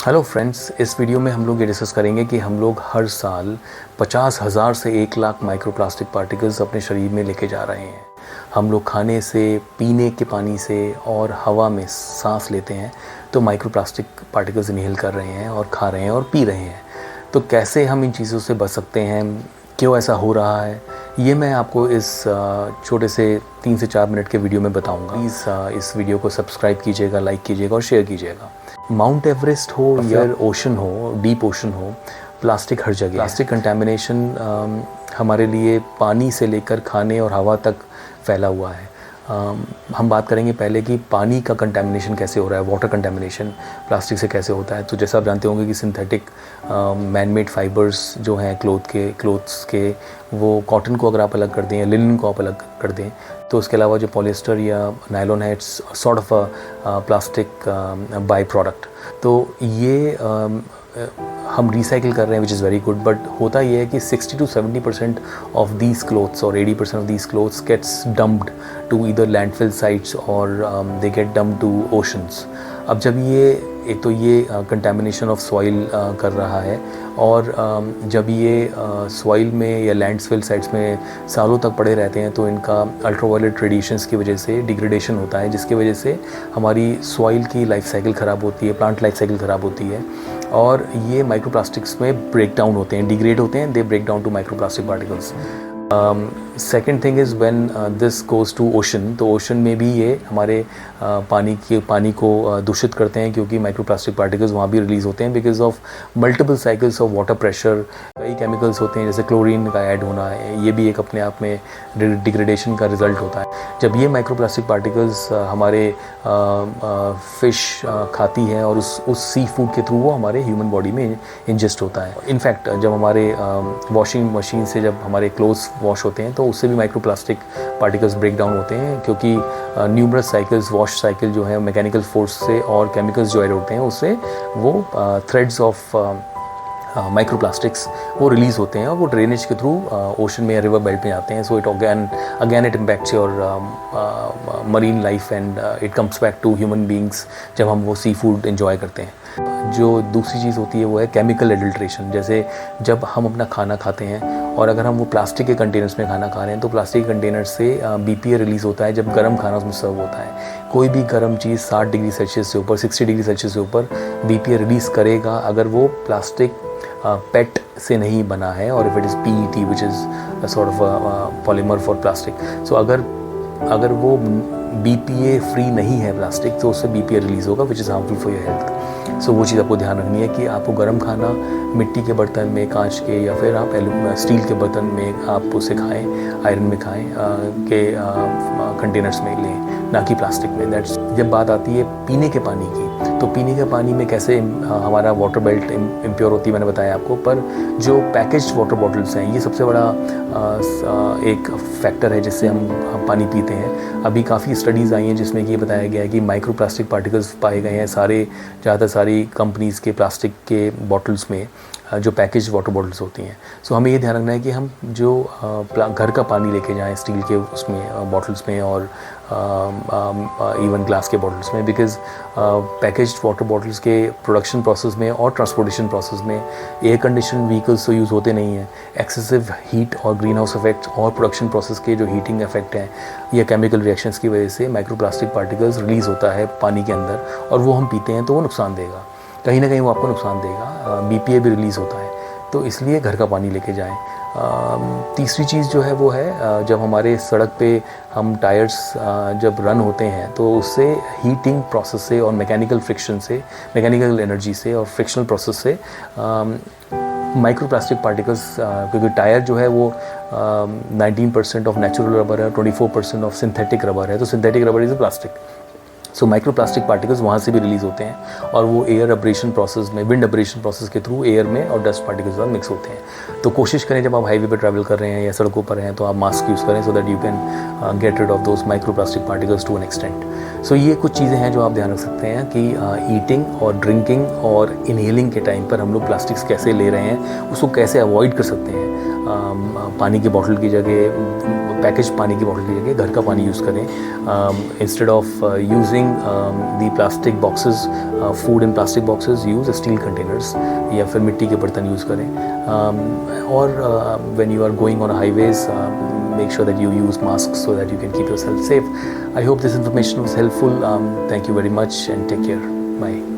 Hello friends, इस video में हम लोग ये डिस्कस करेंगे कि हम लोग हर साल 50,000 से 1 लाख माइक्रो प्लास्टिक पार्टिकल्स अपने शरीर में लेके जा रहे हैं। हम लोग खाने से, पीने के पानी से और हवा में सांस लेते हैं तो माइक्रो प्लास्टिक पार्टिकल्स इनहेल कर रहे हैं और खा रहे हैं और पी रहे हैं। तो कैसे हम इन चीज़ों से बच सकते हैं, क्यों ऐसा हो रहा है, ये मैं आपको इस छोटे से 3 से 4 मिनट के वीडियो में बताऊंगा। प्लीज़ इस वीडियो को सब्सक्राइब कीजिएगा, लाइक कीजिएगा और शेयर कीजिएगा। माउंट एवरेस्ट हो या ओशन हो, डीप ओशन हो, प्लास्टिक हर जगह। प्लास्टिक कंटेमिनेशन हमारे लिए पानी से लेकर खाने और हवा तक फैला हुआ है। हम बात करेंगे पहले कि पानी का कंटेमिनेशन कैसे हो रहा है, वाटर कंटेमिनेशन प्लास्टिक से कैसे होता है। तो जैसा आप जानते होंगे कि सिंथेटिक मैन मेड फाइबर्स जो हैं क्लोथ्स के, वो कॉटन को अगर आप अलग कर दें या लिनन को आप अलग कर दें तो उसके अलावा जो पॉलिएस्टर या नायलॉन है, it's sort of a plastic by product. तो ये हम रिसाइकिल कर रहे हैं, which is very good. But होता ये है कि 60 to 70% ऑफ दीज क्लोथ्स और 80% of these clothes gets dumped to either landfill sites और they get dumped to oceans. अब जब एक तो ये कंटेमिनेशन ऑफ सॉइल कर रहा है, और जब ये सॉइल में या लैंडफिल साइट्स में सालों तक पड़े रहते हैं तो इनका अल्ट्रावायलेट रेडिएशंस की वजह से डिग्रेडेशन होता है, जिसकी वजह से हमारी सॉइल की लाइफ साइकिल ख़राब होती है, प्लांट लाइफ साइकिल ख़राब होती है और ये माइक्रोप्लास्टिक्स में ब्रेक डाउन होते हैं, डिग्रेड होते हैं, they break down to microplastic particles. Second thing is when this goes to ocean, तो ओशन में भी ये हमारे पानी को दूषित करते हैं, क्योंकि माइक्रोप्लास्टिक पार्टिकल्स वहाँ भी रिलीज़ होते हैं because of multiple cycles of water pressure. कई केमिकल्स होते हैं जैसे क्लोरीन का ऐड होना है, ये भी एक अपने आप में डिग्रेडेशन का रिजल्ट होता है। जब ये माइक्रोप्लास्टिक पार्टिकल्स हमारे फ़िश खाती है और उस सी फूड के थ्रू वो हमारे ह्यूमन बॉडी में इंजेस्ट होता है। इनफैक्ट जब हमारे वॉशिंग मशीन से जब हमारे क्लोथ्स वॉश होते हैं तो उससे भी माइक्रोप्लास्टिक पार्टिकल्स ब्रेक डाउन होते हैं, क्योंकि न्यूमरस साइकिल्स, वॉश साइकिल जो है मैकेनिकल फोर्स से और केमिकल्स जो ऐड होते हैं उससे वो थ्रेड्स ऑफ माइक्रोप्लास्टिक्स वो रिलीज़ होते हैं और वो ड्रेनेज के थ्रू ओशन में या रिवर बेल्ट में आते हैं। So it again it impacts your marine life and it comes back to human beings जब हम वो सी फूड इन्जॉय करते हैं। जो दूसरी चीज़ होती है वो है केमिकल एडल्ट्रेशन। जैसे जब हम अपना खाना खाते हैं और अगर हम वो प्लास्टिक के कंटेनर्स में खाना खा रहे हैं तो प्लास्टिक के कंटेनर्स से BPA रिलीज़ होता है जब गर्म खाना उसमें सर्व होता है। कोई भी गर्म चीज़ 60 डिग्री सेल्सियस से ऊपर, 60 डिग्री सेल्सियस से ऊपर BPA रिलीज़ करेगा अगर वो प्लास्टिक पेट से नहीं बना है, और if it is PET which is sort of polymer for plastic. So अगर वो BPA फ्री नहीं है प्लास्टिक तो उससे BPA रिलीज़ होगा which is harmful for your health. So वो चीज़ आपको ध्यान रखनी है कि आपको गर्म खाना मिट्टी के बर्तन में, कांच के, या फिर आप स्टील के बर्तन में आप उसे खाएं, आयरन में खाएं के कंटेनर्स में लें, ना कि प्लास्टिक में। दैट्स जब बात आती है पीने के पानी की, तो पीने के पानी में कैसे हमारा वाटर बेल्ट इम्प्योर होती है मैंने बताया आपको। पर जो पैकेज्ड वाटर बॉटल्स हैं ये सबसे बड़ा एक फैक्टर है जिससे हम पानी पीते हैं। अभी काफ़ी स्टडीज़ आई हैं जिसमें कि ये बताया गया है कि माइक्रो प्लास्टिक पार्टिकल्स पाए गए हैं ज़्यादातर सारी कंपनीज़ के प्लास्टिक के बॉटल्स में, जो पैकेज वाटर बॉटल्स होती हैं। सो हमें ये ध्यान रखना है कि हम जो घर का पानी लेके जाएं स्टील के उसमें बॉटल्स में और इवन ग्लास के बॉटल्स में, बिकॉज़ पैकेज्ड वाटर बॉटल्स के प्रोडक्शन प्रोसेस में और ट्रांसपोर्टेशन प्रोसेस में एयर कंडीशन व्हीकल्स तो यूज़ होते नहीं हैं। एक्सेसिव हीट और ग्रीन हाउस इफेक्ट और प्रोडक्शन प्रोसेस के जो हीटिंग इफेक्ट हैं या केमिकल रिएक्शंस की वजह से माइक्रोप्लास्टिक पार्टिकल्स रिलीज़ होता है पानी के अंदर, और वो हम पीते हैं तो वो नुकसान देगा, कहीं ना कहीं वो आपको नुकसान देगा। BPA भी रिलीज़ होता है, तो इसलिए घर का पानी लेके जाएं। तीसरी चीज़ जो है वो है जब हमारे सड़क पे हम टायर्स जब रन होते हैं तो उससे हीटिंग प्रोसेस से और मैकेनिकल फ्रिक्शन से, मैकेनिकल एनर्जी से और फ्रिक्शनल प्रोसेस से माइक्रोप्लास्टिक पार्टिकल्स, क्योंकि टायर जो है वो 19% ऑफ नेचुरल रबर है, 24% ऑफ सिंथेटिक रबर है, तो synthetic rubber is a plastic. So microplastic particles वहाँ से भी रिलीज़ होते हैं और वो एयर अब्रेशन प्रोसेस में, विंड अब्रेशन प्रोसेस के थ्रू एयर में और डस्ट पार्टिकल्स में मिक्स होते हैं। तो कोशिश करें जब आप हाईवे पर ट्रैवल कर रहे हैं या सड़कों पर हैं तो आप मास्क यूज़ करें, so that you can get rid of those microplastic particles to an extent. So ये कुछ चीज़ें हैं जो आप ध्यान रख सकते हैं कि ईटिंग और ड्रिंकिंग और इनहेलिंग के टाइम पर हम लोग प्लास्टिक्स कैसे ले रहे हैं, उसको कैसे अवॉइड कर सकते हैं। पानी की बॉटल की जगह, पैकेज पानी की बॉटल की जगह घर का पानी यूज़ करें। Instead of using using the plastic boxes, food in plastic boxes, use steel containers या फिर मिट्टी के बर्तन यूज़ करें. और when you are going on highways, make sure that you use masks so that you can keep yourself safe. I hope this information was helpful. Thank you very much and take care. Bye.